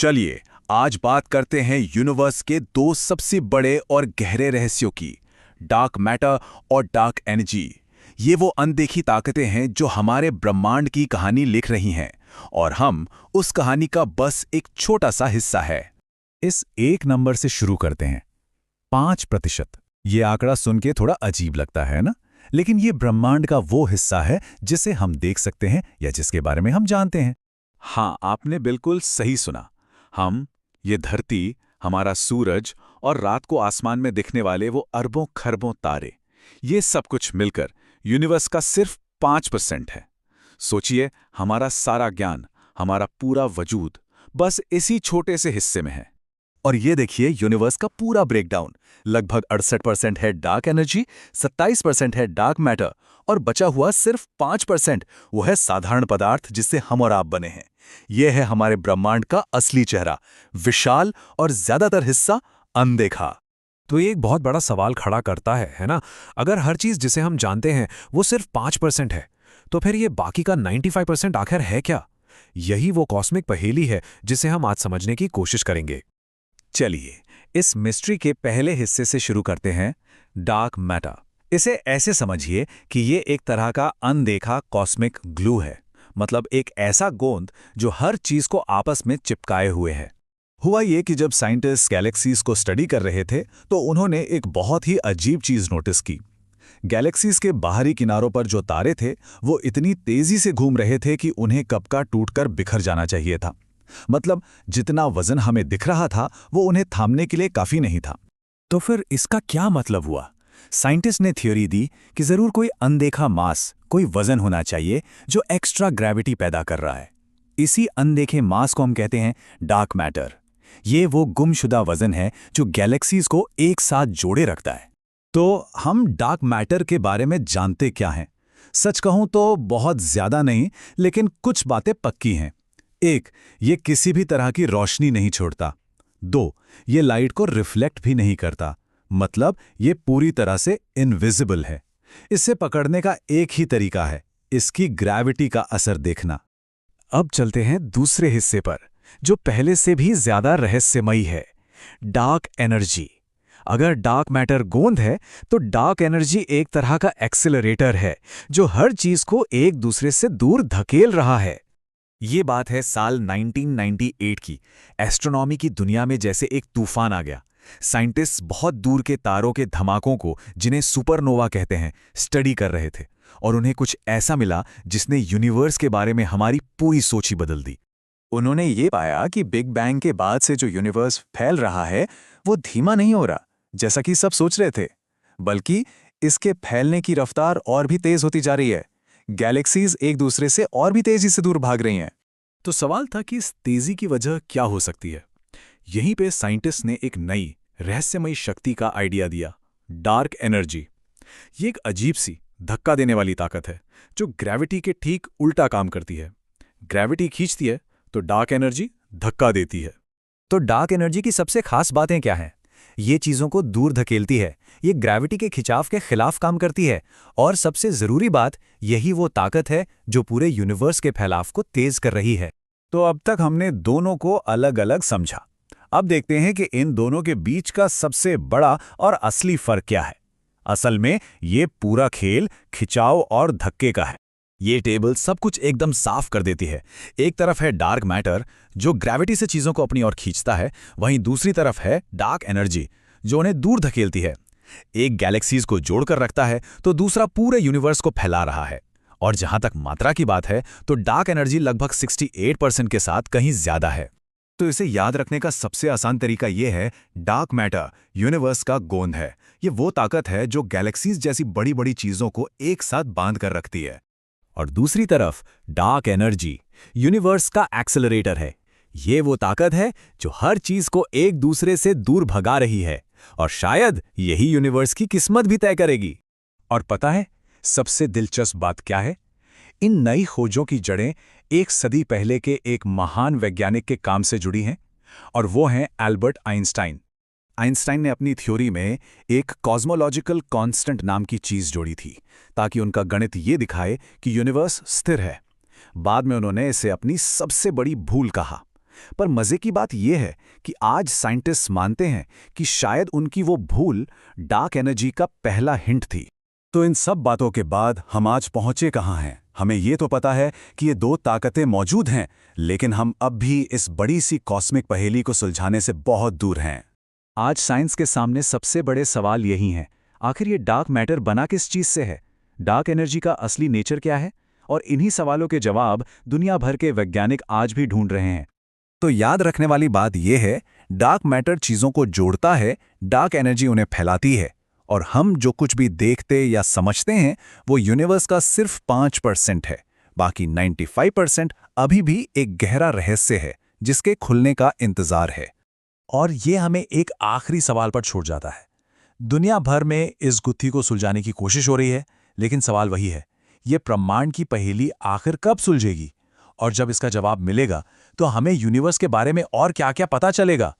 चलिए आज बात करते हैं यूनिवर्स के दो सबसे बड़े और गहरे रहस्यों की, डार्क मैटर और डार्क एनर्जी। ये वो अनदेखी ताकतें हैं जो हमारे ब्रह्मांड की कहानी लिख रही हैं और हम उस कहानी का बस एक छोटा सा हिस्सा है। इस एक नंबर से शुरू करते हैं, 5%। ये आंकड़ा सुन के थोड़ा अजीब लगता है ना, लेकिन ये ब्रह्मांड का वो हिस्सा है जिसे हम देख सकते हैं या जिसके बारे में हम जानते हैं। हाँ, आपने बिल्कुल सही सुना। हम, ये धरती, हमारा सूरज और रात को आसमान में दिखने वाले वो अरबों खरबों तारे, ये सब कुछ मिलकर यूनिवर्स का सिर्फ 5% है। सोचिए, हमारा सारा ज्ञान, हमारा पूरा वजूद बस इसी छोटे से हिस्से में है। और ये देखिए यूनिवर्स का पूरा ब्रेकडाउन, लगभग 68% है डार्क एनर्जी, 27% है डार्क मैटर और बचा हुआ सिर्फ 5% वो है साधारण पदार्थ जिससे हम और आप बने हैं। यह है हमारे ब्रह्मांड का असली चेहरा, विशाल और ज्यादातर हिस्सा अनदेखा। तो ये एक बहुत बड़ा सवाल खड़ा करता है ना? अगर हर चीज जिसे हम जानते हैं वो सिर्फ 5% है, तो फिर ये बाकी का 95% आखिर है क्या? यही वो कॉस्मिक पहेली है जिसे हम आज समझने की कोशिश करेंगे। चलिए इस मिस्ट्री के पहले हिस्से से शुरू करते हैं, डार्क मैटर। इसे ऐसे समझिए कि ये एक तरह का अनदेखा कॉस्मिक ग्लू है, मतलब एक ऐसा गोंद जो हर चीज को आपस में चिपकाए हुए है। हुआ ये कि जब साइंटिस्ट गैलेक्सीज को स्टडी कर रहे थे तो उन्होंने एक बहुत ही अजीब चीज नोटिस की। गैलेक्सीज के बाहरी किनारों पर जो तारे थे वो इतनी तेजी से घूम रहे थे कि उन्हें कब का टूटकर बिखर जाना चाहिए था। मतलब जितना वजन हमें दिख रहा था वो उन्हें थामने के लिए काफी नहीं था। तो फिर इसका क्या मतलब हुआ? साइंटिस्ट ने थ्योरी दी कि जरूर कोई अनदेखा मास, कोई वजन होना चाहिए जो एक्स्ट्रा ग्रेविटी पैदा कर रहा है। इसी अनदेखे मास को हम कहते हैं डार्क मैटर। ये वो गुमशुदा वजन है जो गैलेक्सीज को एक साथ जोड़े रखता है। तो हम डार्क मैटर के बारे में जानते क्या हैं? सच कहूं तो बहुत ज्यादा नहीं, लेकिन कुछ बातें पक्की हैं। 1, ये किसी भी तरह की रोशनी नहीं छोड़ता। 2, ये लाइट को रिफ्लेक्ट भी नहीं करता, मतलब ये पूरी तरह से इनविजिबल है। इसे पकड़ने का एक ही तरीका है, इसकी ग्रेविटी का असर देखना। अब चलते हैं दूसरे हिस्से पर, जो पहले से भी ज्यादा रहस्यमयी है, डार्क एनर्जी। अगर डार्क मैटर गोंद है तो डार्क एनर्जी एक तरह का एक्सेलरेटर है जो हर चीज को एक दूसरे से दूर धकेल रहा है। ये बात है साल 1998 की। एस्ट्रोनॉमी की दुनिया में जैसे एक तूफान आ गया। साइंटिस्ट्स बहुत दूर के तारों के धमाकों को, जिन्हें सुपरनोवा कहते हैं, स्टडी कर रहे थे और उन्हें कुछ ऐसा मिला जिसने यूनिवर्स के बारे में हमारी पूरी सोच ही बदल दी। उन्होंने ये पाया कि बिग बैंग के बाद से जो यूनिवर्स फैल रहा है वो धीमा नहीं हो रहा जैसा कि सब सोच रहे थे, बल्कि इसके फैलने की रफ्तार और भी तेज होती जा रही है। गैलेक्सीज एक दूसरे से और भी तेजी से दूर भाग रही हैं। तो सवाल था कि इस तेजी की वजह क्या हो सकती है? यहीं पे साइंटिस्ट ने एक नई रहस्यमयी शक्ति का आइडिया दिया, डार्क एनर्जी। ये एक अजीब सी धक्का देने वाली ताकत है जो ग्रेविटी के ठीक उल्टा काम करती है। ग्रेविटी खींचती है तो डार्क एनर्जी धक्का देती है। तो डार्क एनर्जी की सबसे खास बातें क्या हैं? ये चीजों को दूर धकेलती है, ये ग्रेविटी के खिंचाव के खिलाफ काम करती है, और सबसे जरूरी बात, यही वो ताकत है जो पूरे यूनिवर्स के फैलाव को तेज कर रही है। तो अब तक हमने दोनों को अलग अलग समझा। अब देखते हैं कि इन दोनों के बीच का सबसे बड़ा और असली फर्क क्या है। असल में ये पूरा खेल खिंचाव और धक्के का है। ये टेबल सब कुछ एकदम साफ कर देती है। एक तरफ है डार्क मैटर जो ग्रेविटी से चीजों को अपनी ओर खींचता है, वहीं दूसरी तरफ है डार्क एनर्जी जो उन्हें दूर धकेलती है। एक गैलेक्सीज को जोड़कर रखता है तो दूसरा पूरे यूनिवर्स को फैला रहा है। और जहां तक मात्रा की बात है तो डार्क एनर्जी लगभग 68% के साथ कहीं ज्यादा है। तो इसे याद रखने का सबसे आसान तरीका यह है, डार्क मैटर यूनिवर्स का गोंद है। ये वो ताकत है जो गैलेक्सीज जैसी बड़ी बड़ी चीजों को एक साथ बांध कर रखती है। और दूसरी तरफ डार्क एनर्जी यूनिवर्स का एक्सेलरेटर है। ये वो ताकत है जो हर चीज को एक दूसरे से दूर भगा रही है, और शायद यही यूनिवर्स की किस्मत भी तय करेगी। और पता है सबसे दिलचस्प बात क्या है? इन नई खोजों की जड़ें 1 सदी पहले के एक महान वैज्ञानिक के काम से जुड़ी हैं, और वो हैं एल्बर्ट आइंस्टाइन। आइंस्टाइन ने अपनी थ्योरी में एक कॉस्मोलॉजिकल कांस्टेंट नाम की चीज जोड़ी थी ताकि उनका गणित ये दिखाए कि यूनिवर्स स्थिर है। बाद में उन्होंने इसे अपनी सबसे बड़ी भूल कहा। पर मजे की बात यह है कि आज साइंटिस्ट मानते हैं कि शायद उनकी वो भूल डार्क एनर्जी का पहला हिंट थी। तो इन सब बातों के बाद हम आज पहुंचे कहाँ हैं? हमें ये तो पता है कि ये दो ताकतें मौजूद हैं, लेकिन हम अब भी इस बड़ी सी कॉस्मिक पहेली को सुलझाने से बहुत दूर हैं। आज साइंस के सामने सबसे बड़े सवाल यही हैं, आखिर ये डार्क मैटर बना किस चीज से है? डार्क एनर्जी का असली नेचर क्या है? और इन्हीं सवालों के जवाब दुनिया भर के वैज्ञानिक आज भी ढूंढ रहे हैं। तो याद रखने वाली बात यह है, डार्क मैटर चीजों को जोड़ता है, डार्क एनर्जी उन्हें फैलाती है, और हम जो कुछ भी देखते या समझते हैं वो यूनिवर्स का सिर्फ 5% है। बाकी 95% अभी भी एक गहरा रहस्य है जिसके खुलने का इंतजार है। और ये हमें एक आखिरी सवाल पर छोड़ जाता है। दुनिया भर में इस गुत्थी को सुलझाने की कोशिश हो रही है, लेकिन सवाल वही है, ये ब्रह्मांड की पहेली आखिर कब सुलझेगी? और जब इसका जवाब मिलेगा तो हमें यूनिवर्स के बारे में और क्या-क्या पता चलेगा?